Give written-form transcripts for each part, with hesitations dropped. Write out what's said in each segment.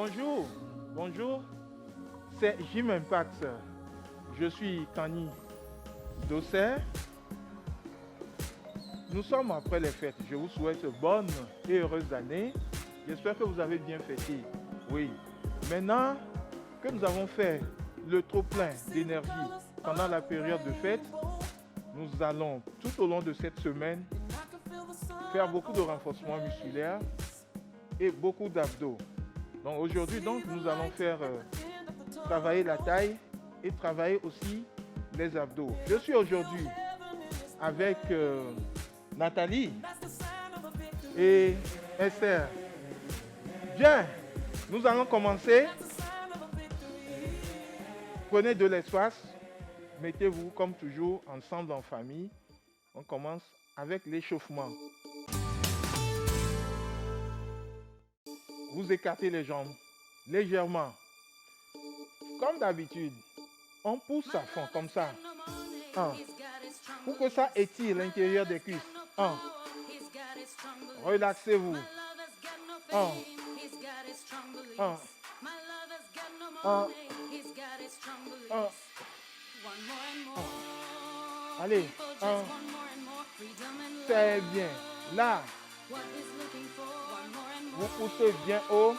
Bonjour, bonjour, c'est Jim Impact. Je suis Tani Dosset. Nous sommes après les fêtes. Je vous souhaite bonne et heureuse année. J'espère que vous avez bien fêté. Oui. Maintenant que nous avons fait le trop-plein d'énergie pendant la période de fête, nous allons tout au long de cette semaine faire beaucoup de renforcements musculaires et beaucoup d'abdos. Donc aujourd'hui, nous allons faire travailler la taille et travailler aussi les abdos. Je suis aujourd'hui avec Nathalie et Esther. Bien, nous allons commencer. Prenez de l'espace. Mettez-vous comme toujours ensemble en famille. On commence avec l'échauffement. Vous écartez les jambes légèrement. Comme d'habitude, on pousse à fond comme ça. 1. Pour que ça étire l'intérieur des cuisses. 1. Relaxez-vous. 1. 1. 1. 1. Allez, 1. C'est bien. Là, vous poussez bien haut.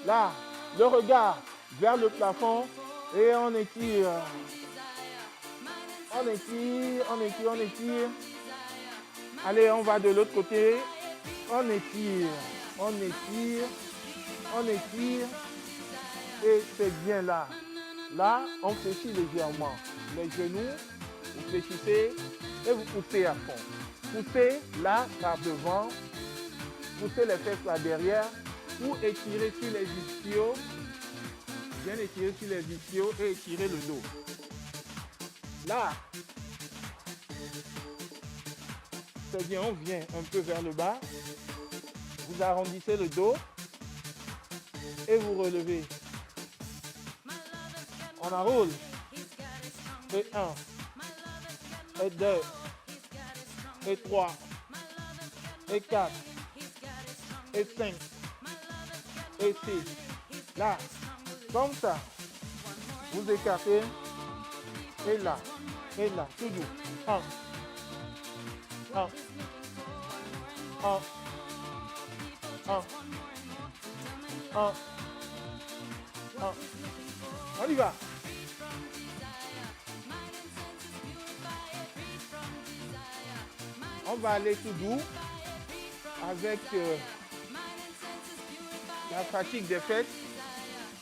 Là, le regard vers le plafond et on étire. On étire, on étire, on étire. Allez, on va de l'autre côté. On étire, on étire, on étire. Et c'est bien là. Là, on fléchit légèrement. Les genoux, vous fléchissez et vous poussez à fond. Poussez là par devant. Poussez les fesses là derrière pour étirer sur les ischios. Bien étirer sur les ischios et étirer le dos. Là, c'est bien, on vient un peu vers le bas. Vous arrondissez le dos et vous relevez. On enroule. Et 1, et 2, et 3, et 4, et 5, et 6. Là, comme ça, vous écartez. Et là, tout doux. 1, 1, 1, 1, 1, 1. On y va. On va aller tout doux avec la fatigue des fêtes.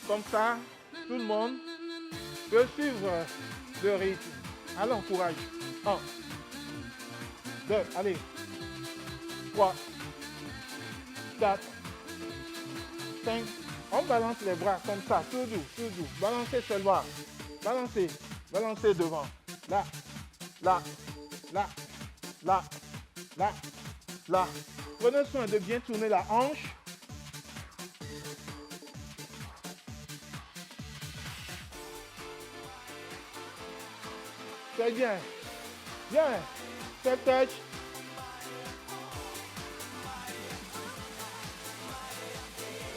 Comme ça, tout le monde peut suivre le rythme. Allons, courage. 1, 2, allez. 3, 4, 5. On balance les bras comme ça, tout doux, tout doux. Balancez seulement. Balancez, balancez devant. Là, là, là, là, là, là. Prenez soin de bien tourner la hanche. C'est bien. Bien. C'est touch.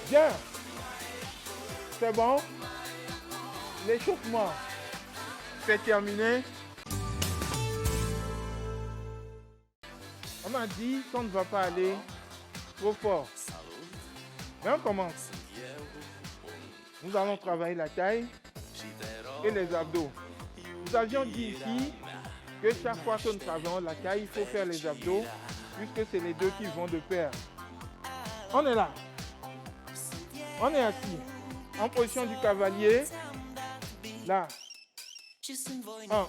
Bien. C'est bon. L'échauffement, c'est terminé. On m'a dit qu'on ne va pas aller trop fort. Mais on commence. Nous allons travailler la taille et les abdos. Nous avions dit ici que chaque fois que nous travaillons la taille, il faut faire les abdos, puisque c'est les deux qui vont de pair. On est là. On est assis. En position du cavalier. Là. 1.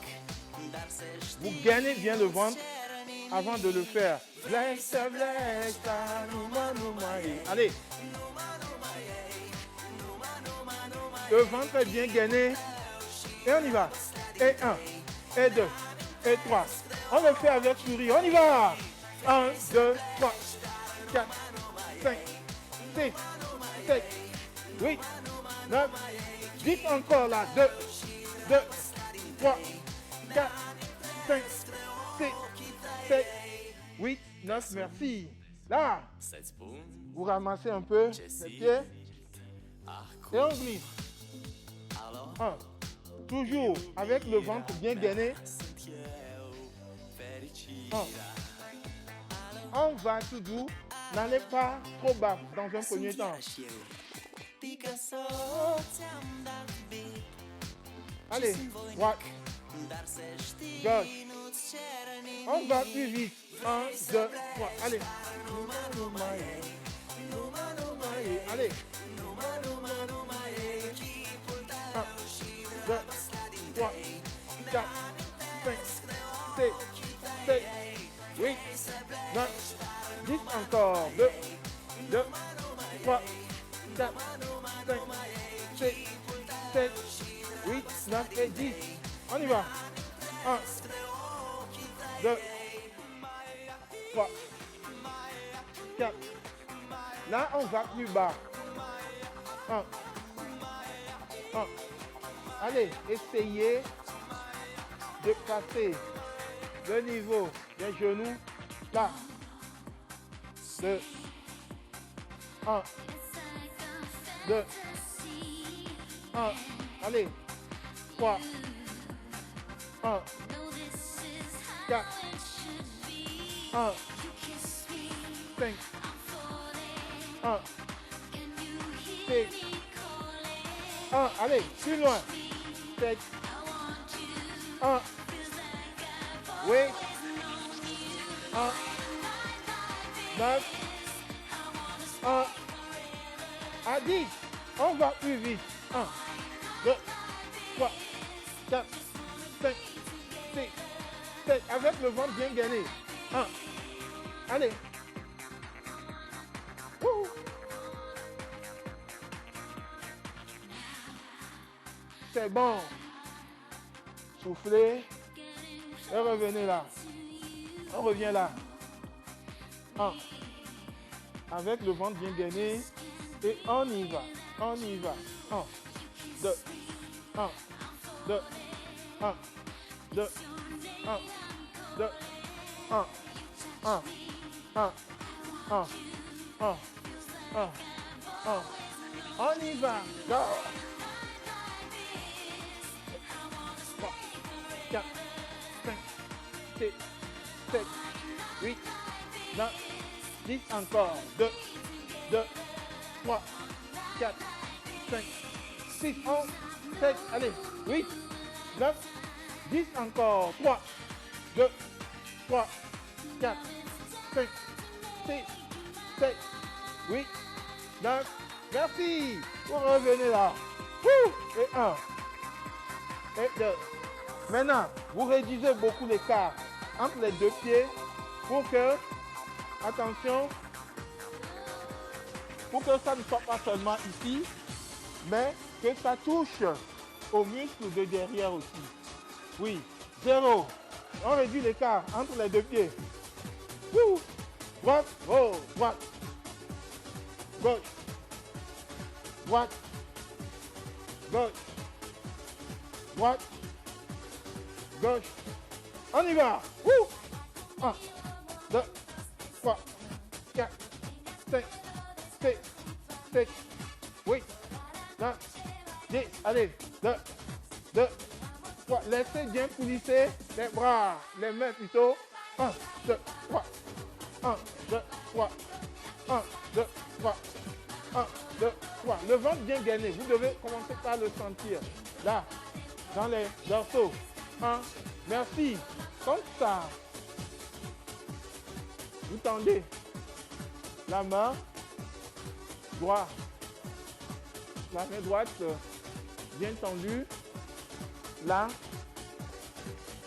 Vous gagnez bien le ventre avant de le faire. Allez. Le ventre est bien gainé. Et on y va. Et 1, et 2, et 3. On le fait avec sourire. On y va. 1, 2, 3, 4, 5, 6, 7, 8, 9. Dites encore là. 2, 2, 3, 4, 5, 6, 7, 8, 9. Merci. Là, vous ramassez un peu les pieds et on glisse. 1. Toujours avec le ventre bien gainé. 1. On va tout doux. N'allez pas trop bas dans un premier temps. Allez, droite, gauche. On va plus vite. 1, 2, 3. Allez. Allez. 1, 2, 3, 4, 5, 6, 7, 8, 9, 10 encore. 2, 2, 3, 4, 5, 6, 7, 8, 9 et 10. On y va. 1, 2, 3, 4. Là, on va plus bas. 1, 1. Allez, essayez de passer le niveau des genoux. Là. 2, 1, 2, 1. Allez. 3, 1, 4, 1, 5, 1, 6, 1, allez, plus loin, 7, 1, oui, 1, 9, 1, à 10, on va plus vite, 1, 2, 3, 4, 5, 6, 7, avec le ventre bien gainé, 1, allez, wouh. C'est bon. Soufflez et revenez là. On revient là. 1. Avec le ventre bien gainé. Et on y va. On y va. 1, 2, 1, 2, 1, 2, 1, 2, 1, 1, 1, 1, 1, 1, 1. On y va. Go. 3, 4, 5, 6, 7, 8, 9, 10 encore. 2, 2, 3, 4, 5, 6, 11, 7, allez, 8, 9, 10 encore. 3, 2, 3, 4, 5, 6, 7, 8, 9. Merci. Vous revenez là. Et 1. Et 2. Maintenant, vous réduisez beaucoup l'écart entre les deux pieds pour que, attention, pour que ça ne soit pas seulement ici, mais que ça touche aux muscles de derrière aussi. Oui, 0. On réduit l'écart entre les deux pieds. Droite, oh, droite. Gauche. Droite. Gauche. Droite. Gauche. On y va. 1, 2, 3, 4, 5, 6, 7, 8, 9, 10. Allez. 2, 2, 3. Laissez bien coulisser les bras, les mains plutôt. 1, 2, 3. 1, 2, 3. 1, 2, 3. 1, 2, 3. Le ventre bien gainé. Vous devez commencer par le sentir. Là, dans les dorsaux. 1. Merci. Comme ça. Vous tendez la main droite. La main droite bien tendue. Là.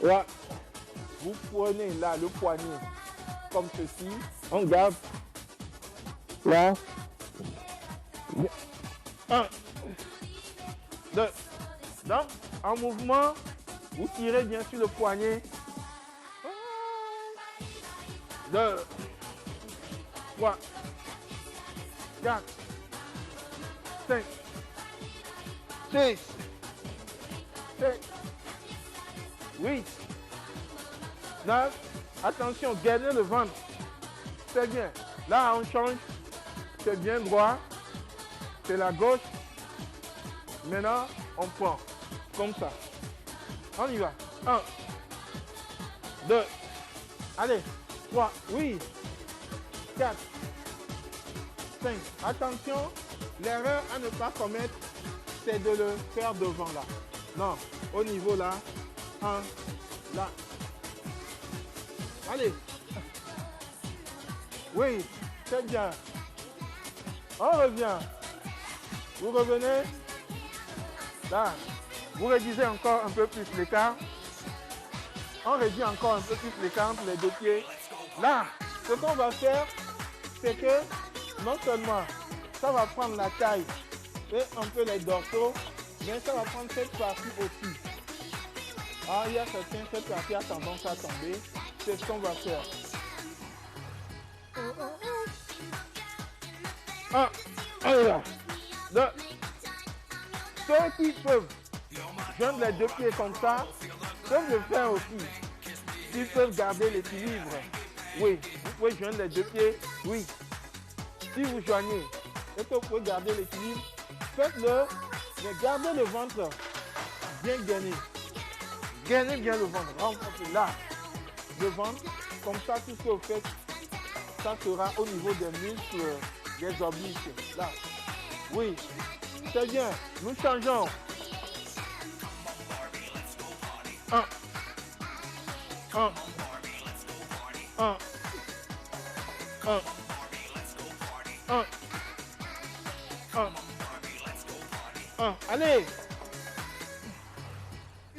Là. Vous prenez là le poignet comme ceci. On garde. Là. 1, 2. Donc, en mouvement, vous tirez bien sur le poignet. 2, 3, 4, 5, 6, 7, 8, 9. Attention, gainez le ventre. C'est bien. Là, on change. C'est bien droit. C'est la gauche. Maintenant, on prend. Comme ça. On y va. 1, 2. Allez. 3. Oui. 4. 5. Attention. L'erreur à ne pas commettre, c'est de le faire devant là. Non. Au niveau là. 1. Là. Allez. Oui. C'est bien. On revient. Vous revenez. Là. Vous réduisez encore un peu plus l'écart. On réduit encore un peu plus l'écart entre les deux pieds. Là, ce qu'on va faire, c'est que non seulement ça va prendre la taille et un peu les dorsaux, mais ça va prendre cette partie aussi. Ah, il y a certains, cette partie a tendance à tomber. C'est ce qu'on va faire. 1, allez là. 2. Ceux qui peuvent joindre les deux pieds comme ça, peuvent le faire aussi. Ils peuvent garder l'équilibre. Oui, vous pouvez joindre les deux pieds. Oui. Si vous joignez et que vous pouvez garder l'équilibre, faites-le, mais gardez le ventre bien gainé. Gainez bien le ventre. Renforcez là. Le ventre, comme ça, tout ce que vous faites, ça sera au niveau des muscles, des obliques. Là. Oui. C'est bien. Nous changeons. 1. 1. 1. 1. 1. 1. 1. Allez.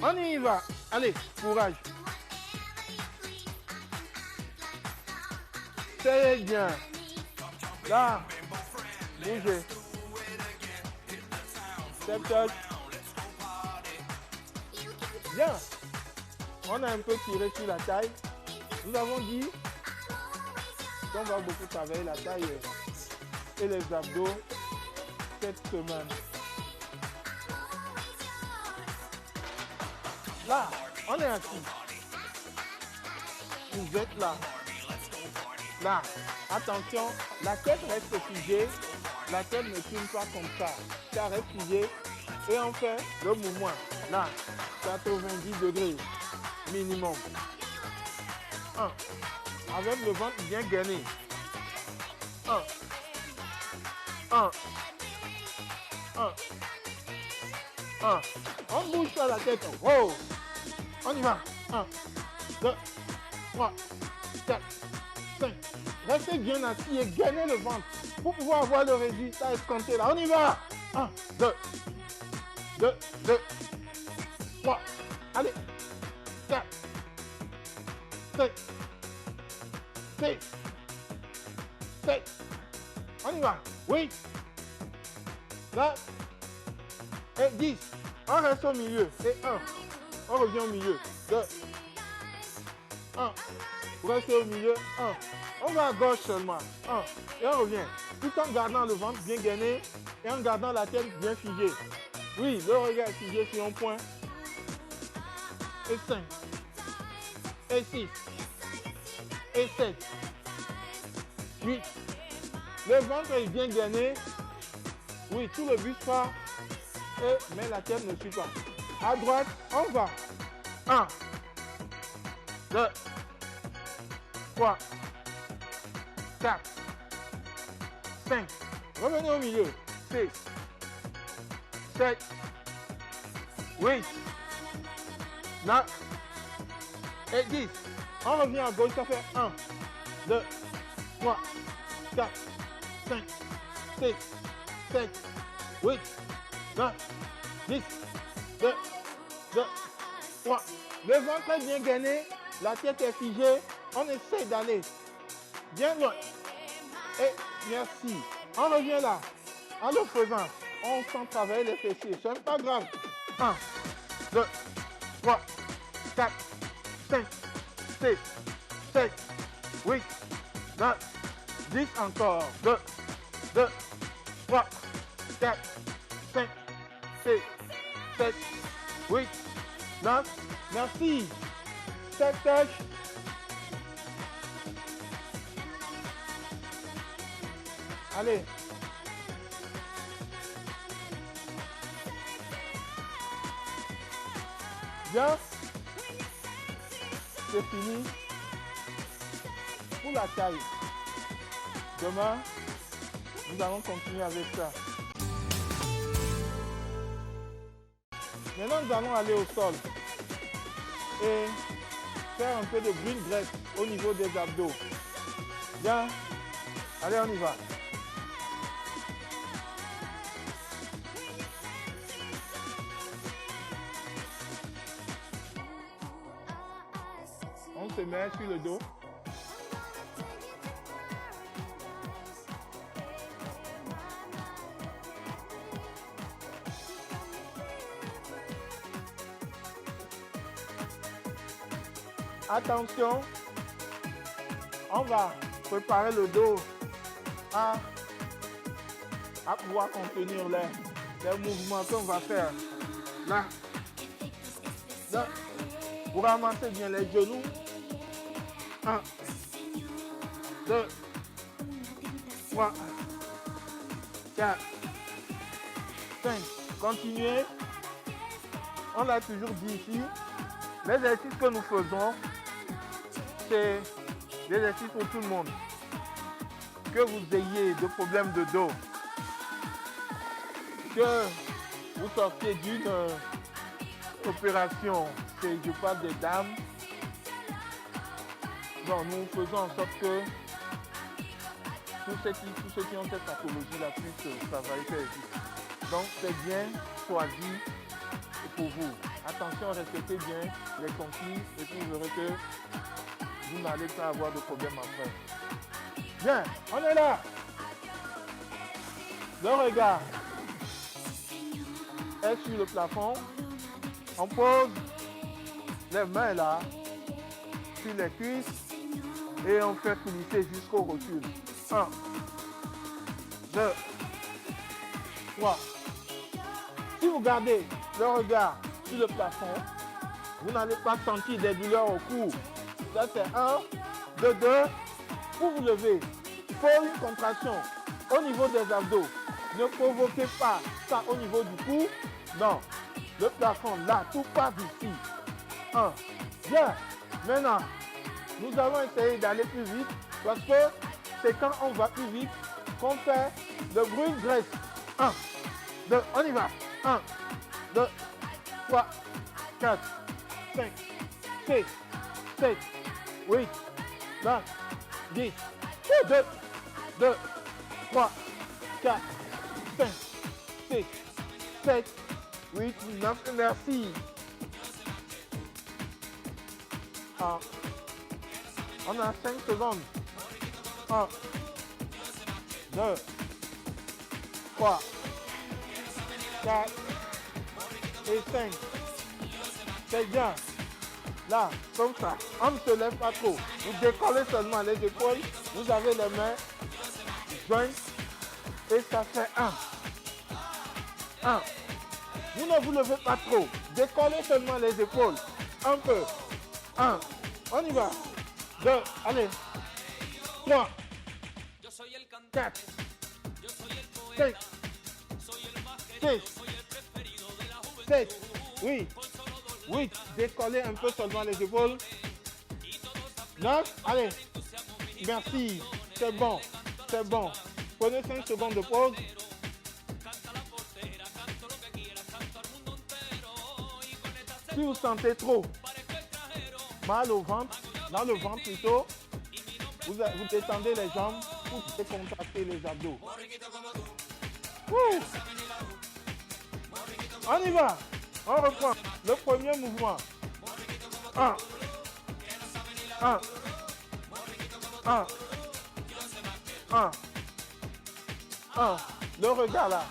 On y va. Allez, courage. C'est bien. Là. Bougez. Step touch. Bien. On a un peu tiré sur la taille. Nous avons dit qu'on va beaucoup travailler la taille et les abdos cette semaine. Là, on est assis. Vous êtes là. Là, attention, la tête reste figée. La tête ne tourne pas comme ça. Ça reste figé et on fait le mouvement. Là, 90 degrés minimum. 1. Avec le ventre bien gainé. 1. 1. 1. 1. On bouge pas la tête. Oh. On y va. 1, 2, 3, 4, 5. Restez bien assis et gainez le ventre pour pouvoir avoir le résultat escompté là. On y va. 1, 2, 2, 2, 3. Allez. 4, 5, 6, 7. On y va. 8, 9 et 10. On reste au milieu. Et 1. On revient au milieu. 2. 1. Vous restez au milieu. 1. On va à gauche seulement. 1. Et on revient. Tout en gardant le ventre bien gainé et en gardant la tête bien figée. Oui, le regard est figé sur un point. Et 5. Et 6. Et 7. 8. Le ventre est bien gainé. Oui, tout le buste part. Mais la tête ne suit pas. À droite, on va. 1, 2, 3, 4, 5. Revenez au milieu. 6, 7, 8, 9 et 10. On revient à gauche, ça fait 1, 2, 3, 4, 5, 6, 7, 8, 9, 10, 2, 2, 3. Le ventre est bien gainé, la tête est figée. On essaie d'aller bien loin. Et merci. On revient là. En le faisant, on sent travailler les fessiers. Ce n'est pas grave. 1, 2, 3, 4, 5, 6, 7, 8, 9, 10 encore. 2, 2, 3, 4, 5, 6, 7, 8, 9. Merci. 7 touches. Allez. Bien. C'est fini pour la taille. Demain, nous allons continuer avec ça. Maintenant, nous allons aller au sol et faire un peu de green graisse au niveau des abdos. Bien. Allez, on y va. On se met sur le dos. Attention, on va préparer le dos à pouvoir contenir les mouvements qu'on va faire. Là, là, vous ramassez bien les genoux. 1, 2, 3, 4, 5. Continuez. On l'a toujours dit ici. L'exercice que nous faisons, c'est l'exercice pour tout le monde. Que vous ayez des problèmes de dos, que vous sortiez d'une opération, je parle des dames. Bon, nous faisons en sorte que tous ceux qui ont cette pathologie-là puissent travailler sur les. Donc c'est bien choisi pour vous. Attention, respectez bien les consignes et puis vous verrez que vous n'allez pas avoir de problème après. Bien, on est là. Le regard est sur le plafond. On pose les mains là sur les cuisses et on fait coulisser jusqu'au recul. 1, 2, 3. Si vous gardez le regard sur le plafond, vous n'allez pas sentir des douleurs au cou. Ça c'est 1, 2, 2. Pour vous lever, pour une contraction au niveau des abdos, ne provoquez pas ça au niveau du cou. Non, le plafond là, tout passe ici. 1. Bien. Maintenant, nous allons essayer d'aller plus vite parce que c'est quand on va plus vite qu'on fait le green grace. 1, 2, on y va. 1, 2, 3, 4, 5, 6, 7, 8, 9, 10, 2, 2, 3, 4, 5, 6, 7, 8, 9, merci. On a 5 secondes. 1, 2, 3, 4 et 5. C'est bien. Là, comme ça, on ne se lève pas trop. Vous décollez seulement les épaules. Vous avez les mains jointes et ça fait 1. Vous ne vous levez pas trop. Décollez seulement les épaules. Un peu. 1. On y va. 2. Allez. 3. 4. 5. 6. 7. Oui. 8. Décollez un peu seulement les épaules. 9. Allez. Merci. C'est bon. C'est bon. Prenez 5 secondes de pause. Si vous sentez trop mal au ventre, dans le ventre plutôt, vous détendez les jambes pour décontracter les abdos. On y va. On reprend le premier mouvement. 1. 1. 1. 1. 1. Le regard là.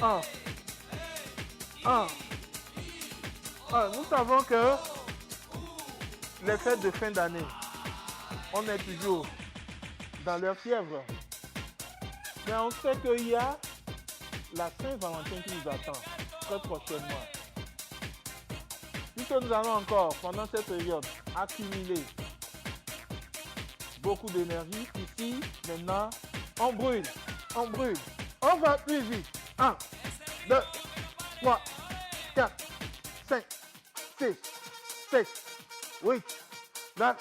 1. 1. Nous savons que les fêtes de fin d'année, on est toujours dans leur fièvre. Mais on sait qu'il y a la Saint-Valentin qui nous attend très prochainement. Puisque nous allons encore, pendant cette période, accumuler beaucoup d'énergie, ici, maintenant, on brûle. On brûle. On va plus vite. 1, 2, 3, 4, 5, 6, 7, 8, 9,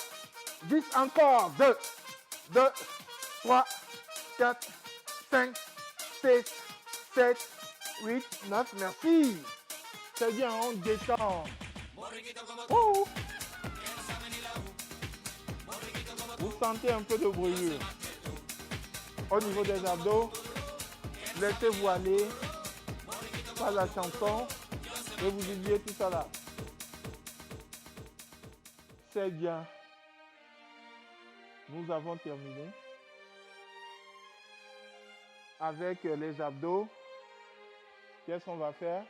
10 encore. 2, 2, 3, 4, 5, 6, 7, 8, 9. Merci. C'est bien, on détend. Oh. Vous sentez un peu de brûlure. Au niveau des abdos, laissez-vous aller par la chanson et vous oubliez tout ça là. C'est bien. Nous avons terminé avec les abdos. Qu'est-ce qu'on va faire?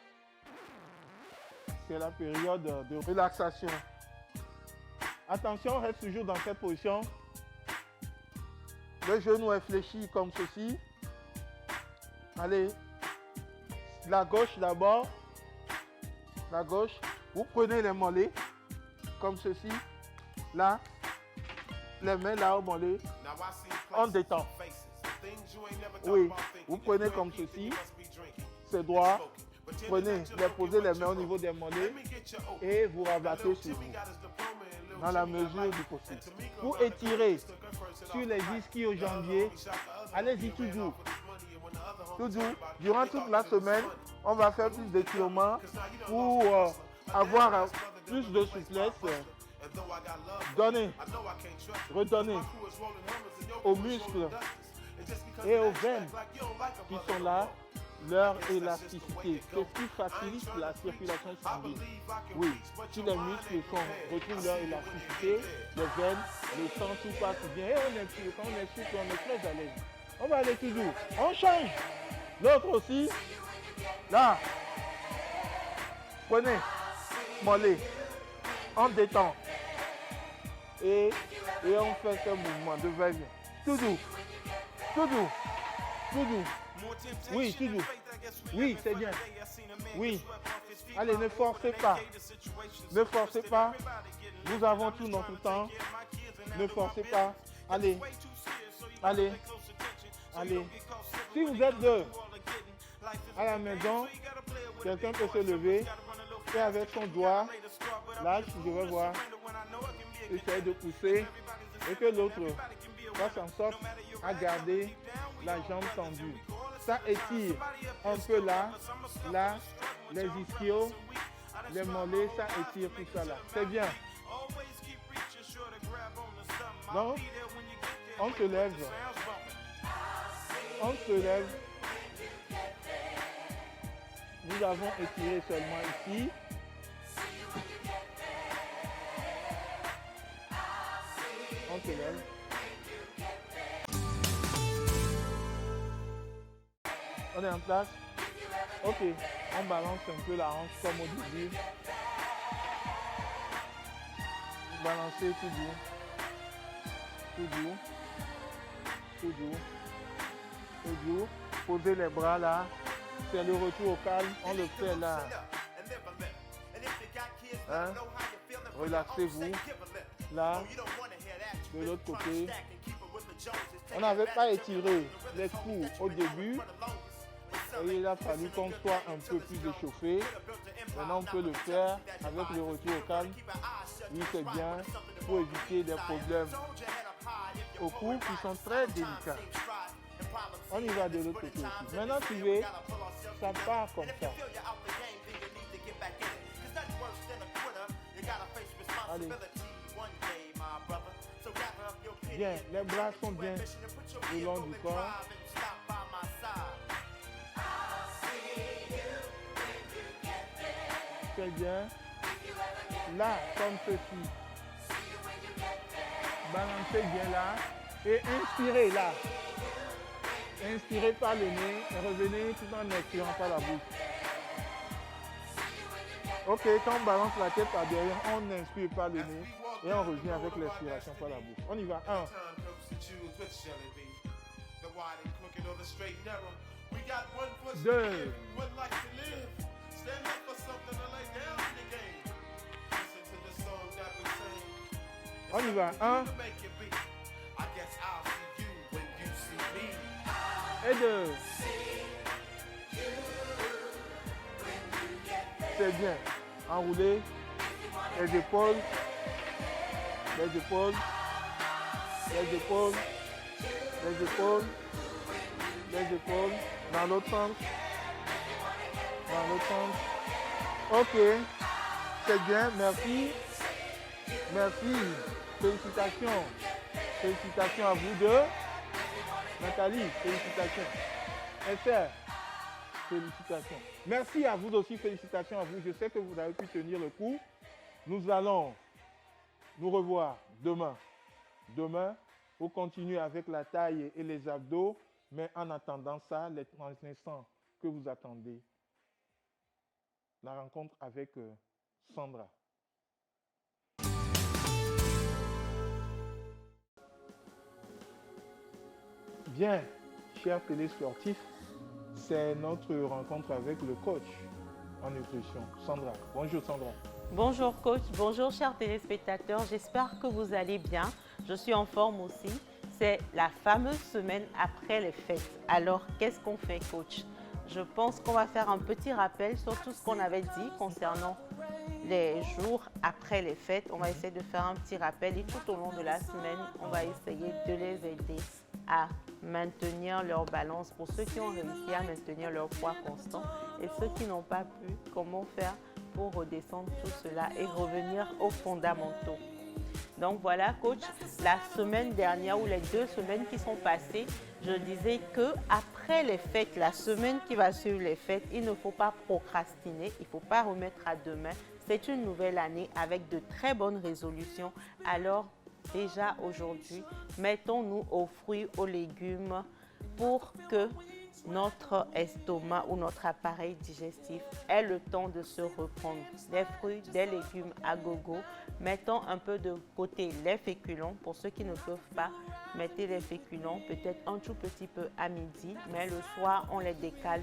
C'est la période de relaxation. Attention, on reste toujours dans cette position. Le genou est fléchi comme ceci. Allez, la gauche d'abord. La gauche. Vous prenez les mollets comme ceci. Là, les mains là au mollet. On détend. Oui, vous prenez comme ceci. C'est droit. Prenez, posez les mains au niveau des mollets et vous rabattez sur vous. Dans la mesure du possible. Pour étirer sur les ischio-jambiers, allez-y tout doux. Tout doux. Durant toute la semaine, on va faire plus d'étirements pour avoir plus de souplesse. Donnez, redonnez aux muscles et aux veines qui sont là leur élasticité. C'est ce qui facilite la circulation sanguine. Oui, si les muscles retrouvent leur élasticité, les veines, le sang, tout passe bien. Et on expire, quand on expire, on est très à l'aise. On va aller toujours. On change. L'autre aussi. Là. Prenez. Mollet. On détend. Et on fait ce mouvement de va-et-vient. Tout doux. Tout doux. Tout doux. Oui, tout doux. Oui, c'est bien. Oui. Allez, ne forcez pas. Ne forcez pas. Nous avons tout notre temps. Ne forcez pas. Allez. Allez. Allez. Si vous êtes deux à la maison, quelqu'un peut se lever et avec son doigt, là, je vais voir, essayer de pousser et que l'autre fasse en sorte à garder la jambe tendue. Ça étire un peu là, les ischios, les mollets, ça étire tout ça là. C'est bien. Donc, on se lève. On se lève. Nous avons étiré seulement ici. On se lève. On est en place. Ok, on balance un peu la hanche comme au début. Balancez tout doux. Tout doux. Tout doux. Tout doux. Posez les bras là. C'est le retour au calme. On le fait là. Hein? Relaxez-vous. Là. De l'autre côté. On n'avait pas étiré les coups au début. Et il a fallu qu'on soit un peu plus échauffé. Maintenant, on peut le faire avec le retour au calme. Oui, c'est bien pour éviter des problèmes au cou qui sont très délicats. On y va de l'autre côté aussi. Maintenant, suivez, ça part comme ça. Allez. Bien, les bras sont bien le long du corps. C'est bien. Là, comme ceci. Balancez bien là. Et inspirez là. Inspirez par le nez et revenez tout en expirant par la bouche. Ok, quand on balance la tête par derrière, on inspire par le nez et on revient avec l'expiration par la bouche. On y va. 1. 2. On y va. 1. et de... C'est bien. Enrouler les épaules, les épaules, les épaules, les épaules, les épaules, dans l'autre sens, dans l'autre sens. Ok, c'est bien, merci, merci, félicitations, félicitations à vous deux. Nathalie, félicitations. Esther, félicitations. Merci à vous aussi, félicitations à vous. Je sais que vous avez pu tenir le coup. Nous allons nous revoir demain. Demain, pour continuer avec la taille et les abdos. Mais en attendant ça, les 30 instants que vous attendez, la rencontre avec Sandra. Bien, chers télésportifs, c'est notre rencontre avec le coach en nutrition, Sandra. Bonjour Sandra. Bonjour coach, bonjour chers téléspectateurs, j'espère que vous allez bien. Je suis en forme aussi. C'est la fameuse semaine après les fêtes. Alors, qu'est-ce qu'on fait coach? Je pense qu'on va faire un petit rappel sur tout ce qu'on avait dit concernant les jours après les fêtes. On va essayer de faire un petit rappel et tout au long de la semaine, on va essayer de les aider à maintenir leur balance. Pour ceux qui ont réussi à maintenir leur poids constant et ceux qui n'ont pas pu, comment faire pour redescendre tout cela et revenir aux fondamentaux. Donc voilà coach, la semaine dernière ou les 2 semaines qui sont passées, je disais que après les fêtes, la semaine qui va suivre les fêtes, il ne faut pas procrastiner, il ne faut pas remettre à demain. C'est une nouvelle année avec de très bonnes résolutions. Alors déjà aujourd'hui, mettons-nous aux fruits, aux légumes pour que notre estomac ou notre appareil digestif ait le temps de se reprendre. Des fruits, des légumes à gogo. Mettons un peu de côté les féculents. Pour ceux qui ne peuvent pas, mettez les féculents peut-être un tout petit peu à midi, mais le soir, on les décale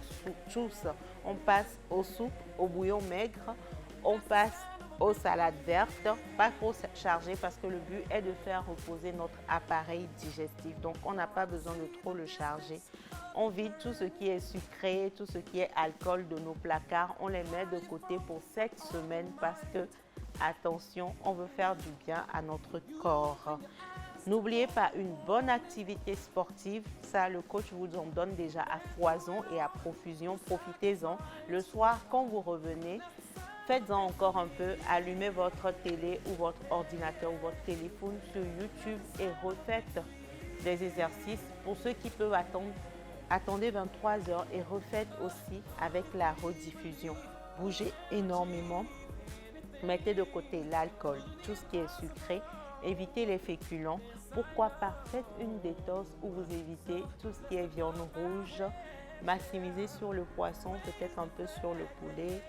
tous. On passe aux soupes, au bouillon maigre, on passe aux salades vertes, pas trop chargées parce que le but est de faire reposer notre appareil digestif. Donc, on n'a pas besoin de trop le charger. On vide tout ce qui est sucré, tout ce qui est alcool de nos placards. On les met de côté pour cette semaine parce que, attention, on veut faire du bien à notre corps. N'oubliez pas une bonne activité sportive. Ça, le coach vous en donne déjà à foison et à profusion. Profitez-en. Le soir, quand vous revenez, faites-en encore un peu. Allumez votre télé ou votre ordinateur ou votre téléphone sur YouTube et refaites des exercices. Pour ceux qui peuvent attendre, attendez 23 heures et refaites aussi avec la rediffusion. Bougez énormément. Mettez de côté l'alcool, tout ce qui est sucré. Évitez les féculents. Pourquoi pas? Faites une détox où vous évitez tout ce qui est viande rouge. Maximisez sur le poisson, peut-être un peu sur le poulet.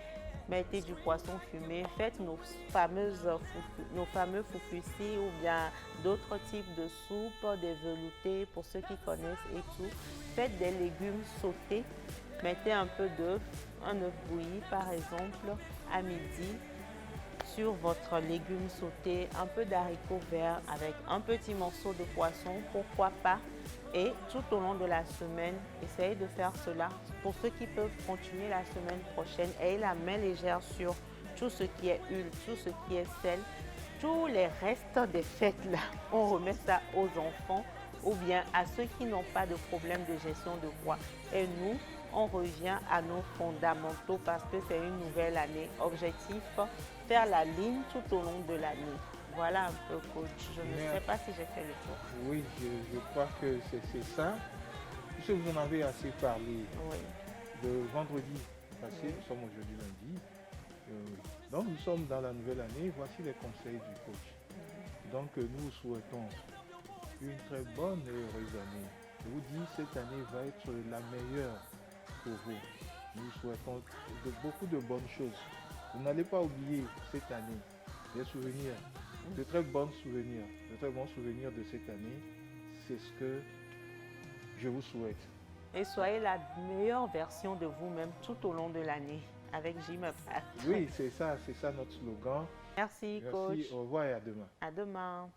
Mettez du poisson fumé. Faites nos fameux foufouissis ou bien d'autres types de soupes, des veloutés pour ceux qui connaissent et tout. Faites des légumes sautés. Mettez un peu d'œuf, un œuf bouilli par exemple à midi sur votre légume sauté, un peu d'haricots verts avec un petit morceau de poisson, pourquoi pas. Et tout au long de la semaine, essayez de faire cela. Pour ceux qui peuvent continuer la semaine prochaine, ayez la main légère sur tout ce qui est huile, tout ce qui est sel, tous les restes des fêtes là. On remet ça aux enfants ou bien à ceux qui n'ont pas de problème de gestion de poids. Et nous, on revient à nos fondamentaux parce que c'est une nouvelle année. Objectif, faire la ligne tout au long de l'année. Voilà un peu coach. Je ne sais pas si j'ai fait le tour. Oui, je crois que c'est ça. Puisque vous en avez assez parlé de vendredi passé, nous sommes aujourd'hui lundi. Donc nous sommes dans la nouvelle année. Voici les conseils du coach. Donc nous souhaitons une très bonne et heureuse année. Je vous dis, cette année va être la meilleure pour vous. Nous souhaitons beaucoup de bonnes choses. Vous n'allez pas oublier cette année des souvenirs, de très bons souvenirs de cette année. C'est ce que je vous souhaite. Et soyez la meilleure version de vous-même tout au long de l'année avec JMUP. Oui, c'est ça notre slogan. Merci coach. Merci, au revoir et à demain. À demain.